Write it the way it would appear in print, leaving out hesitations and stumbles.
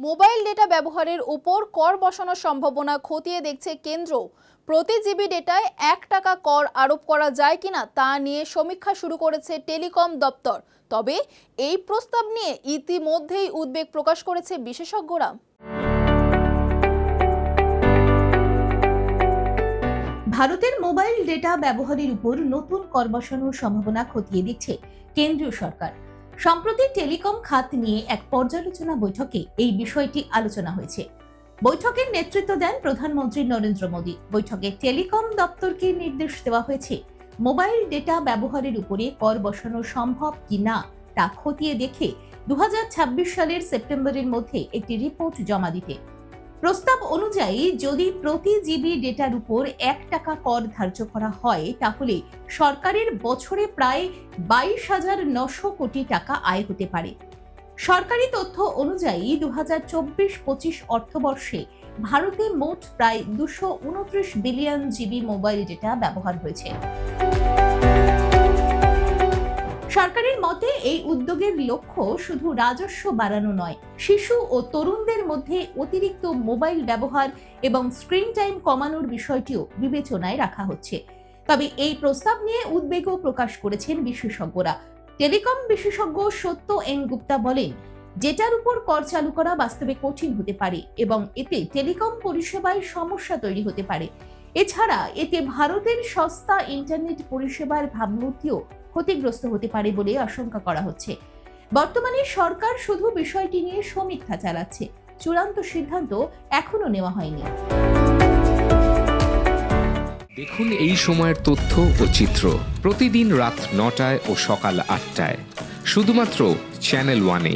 Mobile data ব্যবহারের উপর কর বসানোর সম্ভাবনা খতিয়ে দেখছে কেন্দ্র। প্রতি জিবি ডেটায় ১ টাকা কর আরোপ করা যায় কিনা তা নিয়ে সমীক্ষা শুরু করেছে টেলিকম দপ্তর। তবে এই প্রস্তাব নিয়ে ইতিমধ্যেই উদ্বেগ প্রকাশ করেছে বিশেষজ্ঞরা। ভারতের মোবাইল ডেটা ব্যবহারের উপর নতুন কর বসানোর সম্ভাবনা খতিয়ে দিচ্ছে কেন্দ্রীয় সরকার। সম্প্রতি টেলিকম খাত নিয়ে এক পর্যালোচনা বৈঠকে এই বিষয়টি আলোচনা হয়েছে। বৈঠকের নেতৃত্ব দেন প্রধানমন্ত্রী নরেন্দ্র মোদী। বৈঠকে টেলিকম দপ্তরকে নির্দেশ দেওয়া হয়েছে মোবাইল ডেটা ব্যবহারের উপরে কর বসানো সম্ভব কিনা তা খতিয়ে দেখে 2026 সালের সেপ্টেম্বরের মধ্যে একটি রিপোর্ট জমা দিতে। প্রস্তাব অনুযায়ী যদি প্রতি জিবি ডেটার উপর ১ টাকা কর ধার্য করা হয় তাহলে সরকারের বছরে প্রায় 22,900 কোটি টাকা আয় হতে পারে। সরকারি তথ্য অনুযায়ী 2024-25 অর্থবর্ষে ভারতে মোট প্রায় 229 বিলিয়ন জিবি মোবাইল ডেটা ব্যবহার হয়েছে। সরকারের মতে এই উদ্যোগের লক্ষ্য শুধু রাজস্ব বাড়ানো নয়, শিশু ও তরুণদের মধ্যে অতিরিক্ত মোবাইল ব্যবহার এবং স্ক্রিন টাইম কমানোর বিষয়টিও বিবেচনায় রাখা হচ্ছে। তবে এই প্রস্তাব নিয়ে উদ্বেগও প্রকাশ করেছেন বিশেষজ্ঞরা। টেলিকম বিশেষজ্ঞ সত্য এন গুপ্তা বলেন, ডেটার উপর কর চালু করা বাস্তবে কঠিন হতে পারে এবং এতে টেলিকম পরিষেবায় সমস্যা তৈরি হতে পারে। এছাড়া এতে ভারতের সস্তা ইন্টারনেট পরিষেবার ভাবমূর্তিও ক্ষতিগ্রস্ত হতে পারে বলে আশঙ্কা করা হচ্ছে। বর্তমানে সরকার শুধু বিষয়টি নিয়ে সমীক্ষা চালাচ্ছে, চূড়ান্ত সিদ্ধান্ত এখনো নেওয়া হয়নি। দেখুন এই সময়ের তথ্য ও চিত্র প্রতিদিন রাত ৯টায় ও সকাল ৮টায় শুধুমাত্র চ্যানেল ওয়ানে।